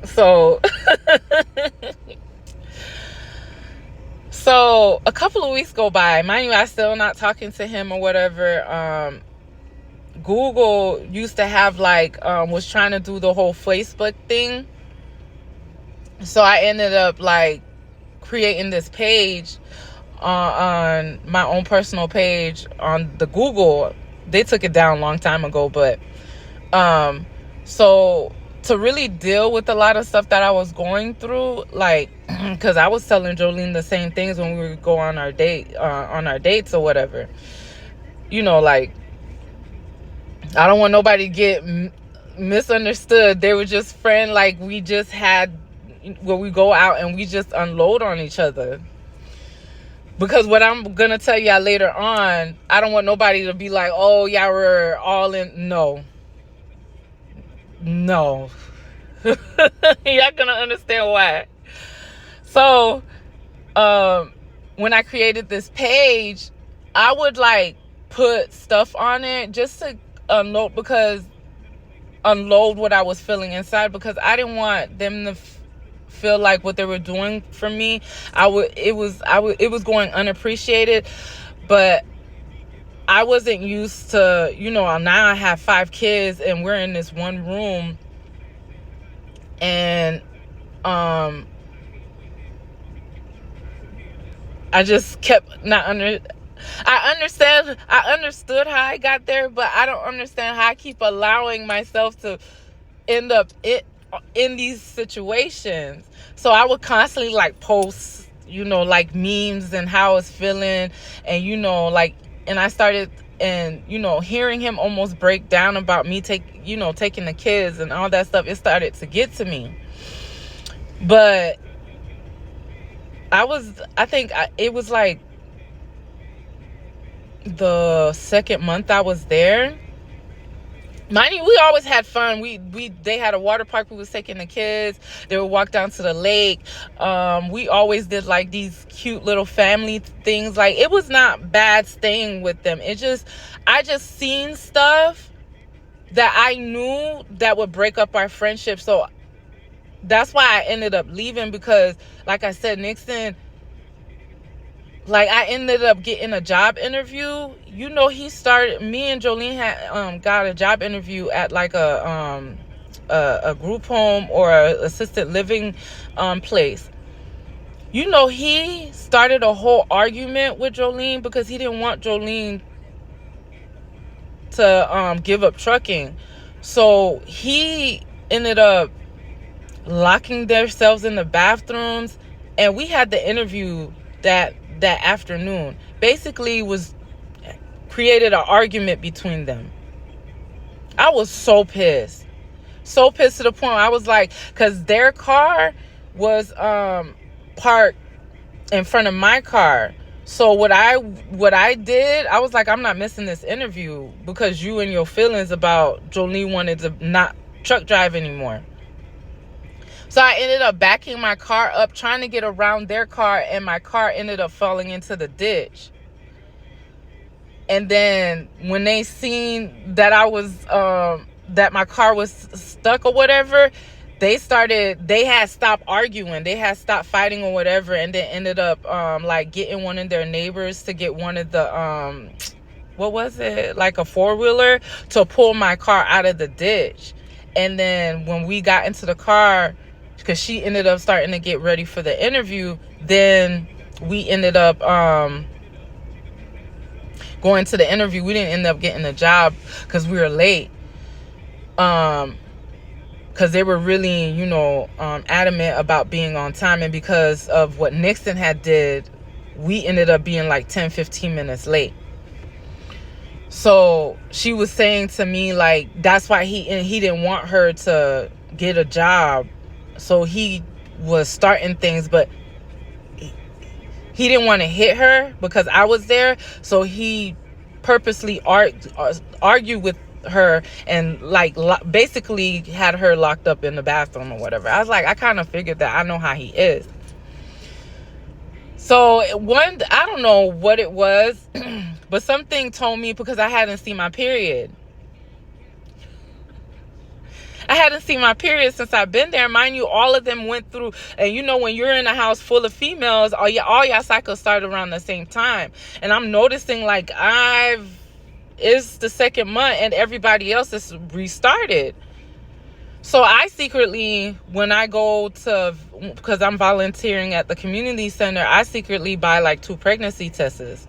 So so a couple of weeks go by. Mind you, I still not talking to him or whatever. Google used to have like was trying to do the whole Facebook thing. So I ended up like creating this page on my own personal page on the Google. They took it down a long time ago, but so to really deal with a lot of stuff that I was going through, like, because I was telling Jolene the same things when we would go on our dates or whatever. Like, I don't want nobody to get misunderstood. They were just friends, like we just had where we go out and we just unload on each other. Because what I'm gonna tell y'all later on, I don't want nobody to be like, oh, y'all were all in. No. Y'all gonna understand why. So when I created this page, I would like put stuff on it just to unload what I was feeling inside, because I didn't want them to feel like what they were doing for me, it was going unappreciated. But I wasn't used to, now I have 5 kids and we're in this one room, and I just kept not I understood how I got there, but I don't understand how I keep allowing myself to end up in these situations. So I would constantly like post, like memes and how I was feeling, and and I started, and hearing him almost break down about me taking the kids and all that stuff. It started to get to me, but it was like the second month I was there. Mind you, we always had fun. They had a water park. We was taking the kids. They would walk down to the lake. We always did like these cute little family things. Like, it was not bad staying with them. I just seen stuff that I knew that would break up our friendship. So that's why I ended up leaving, because like I said, Nixon, like, I ended up getting a job interview. Me and Jolene had got a job interview at like a group home or a assisted living place. He started a whole argument with Jolene because he didn't want Jolene to give up trucking. So he ended up locking themselves in the bathrooms, and we had the interview that afternoon. Basically created an argument between them. I was so pissed to the point I was like, because their car was parked in front of my car. So what I did, I was like, I'm not missing this interview because you and your feelings about Jolene wanted to not truck drive anymore. So I ended up backing my car up, trying to get around their car, and my car ended up falling into the ditch. And then when they seen that that my car was stuck or whatever, they had stopped arguing. They had stopped fighting or whatever, and then ended up like getting one of their neighbors to get one of the what was it? Like a 4-wheeler to pull my car out of the ditch. And then when we got into the car, because she ended up starting to get ready for the interview, then we ended up going to the interview. We didn't end up getting the job because we were late, because they were really adamant about being on time. And because of what Nixon had did, we ended up being like 10-15 minutes late. So she was saying to me, like, that's why he didn't want her to get a job. So he was starting things, but he didn't want to hit her because I was there. So he purposely argued with her and like basically had her locked up in the bathroom or whatever. I was like, I kind of figured that. I know how he is. So I don't know what it was, but something told me, because I hadn't seen my period. I hadn't seen my period since I've been there. Mind you, all of them went through, and you know, when you're in a house full of females, all y'all cycles start around the same time. And I'm noticing like it's the second month and everybody else is restarted. So I secretly, when I go to, because I'm volunteering at the community center, I secretly buy like 2 pregnancy tests.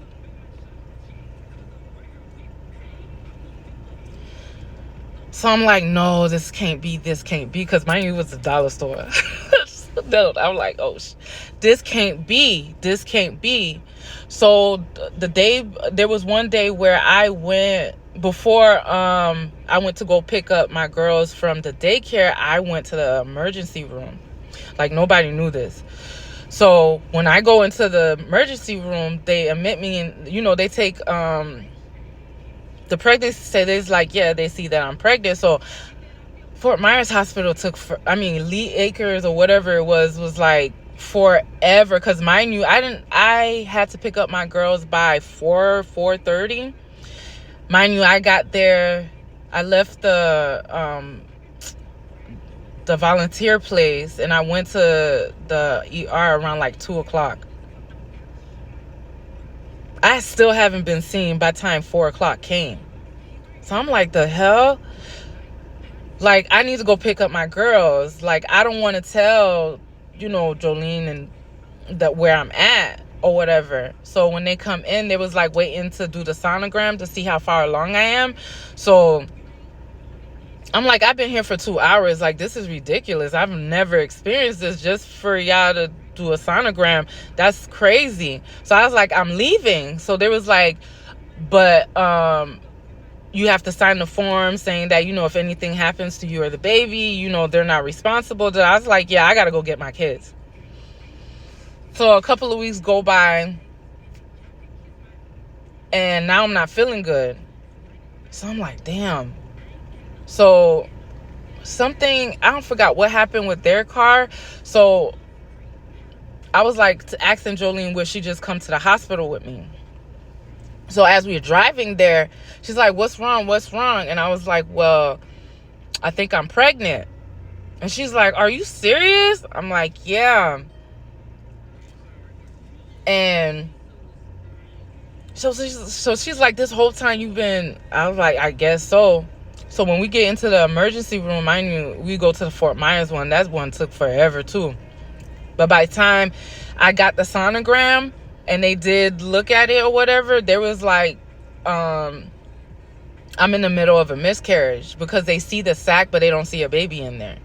So I'm like, no, this can't be, because mine was a dollar store. No, I'm like, oh, this can't be. So there was one day where I went, before I went to go pick up my girls from the daycare, I went to the emergency room. Like, nobody knew this. So when I go into the emergency room, they admit me, and you know, they take the pregnancy, say there's like, yeah, they see that I'm pregnant. So Fort Myers Hospital took, Lee Acres or whatever it was like forever. Because mind you, I had to pick up my girls by 4:30. Mind you, I got there, I left the volunteer place, and I went to the ER around like 2:00. I still haven't been seen by the time 4:00 came. So I'm like, the hell? Like, I need to go pick up my girls. Like, I don't want to tell, you know, Jolene and that where I'm at or whatever. So when they come in, they was like waiting to do the sonogram to see how far along I am. So I'm like, I've been here for 2 hours. Like, this is ridiculous. I've never experienced this, just for y'all to do a sonogram. That's crazy. So I was like, I'm leaving. So there was like, but you have to sign the form saying that, you know, if anything happens to you or the baby, you know, they're not responsible. I was like, yeah, I got to go get my kids. So a couple of weeks go by, and now I'm not feeling good. So I'm like, damn. So something, I don't forgot what happened with their car. So I was like asking Jolene, would she just come to the hospital with me? So as we were driving there, she's like, what's wrong? And I was like, well, I think I'm pregnant. And she's like, are you serious? I'm like, yeah. And so she's like, this whole time you've been, I was like, I guess so. So when we get into the emergency room, I knew we go to the Fort Myers one. That one took forever too. But by the time I got the sonogram and they did look at it or whatever, there was like, I'm in the middle of a miscarriage, because they see the sac, but they don't see a baby in there.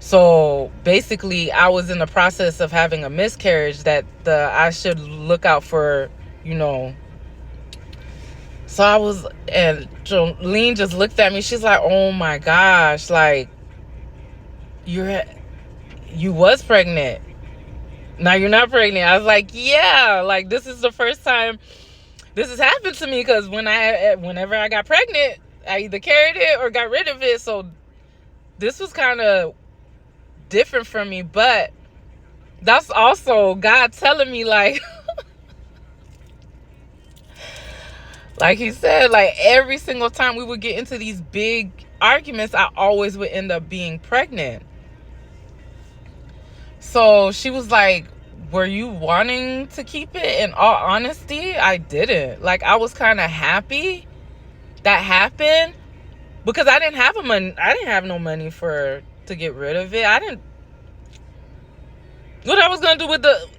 So basically, I was in the process of having a miscarriage that I should look out for, you know. So I was, and Jolene just looked at me. She's like, oh my gosh, like, you was pregnant. Now you're not pregnant. I was like, yeah, like, this is the first time this has happened to me, because whenever I got pregnant, I either carried it or got rid of it. So this was kind of different for me, but that's also God telling me, like, like he said, like, every single time we would get into these big arguments, I always would end up being pregnant. So she was like, were you wanting to keep it? In all honesty, I didn't. Like, I was kind of happy that happened, because I didn't have no money to get rid of it. What I was gonna do with the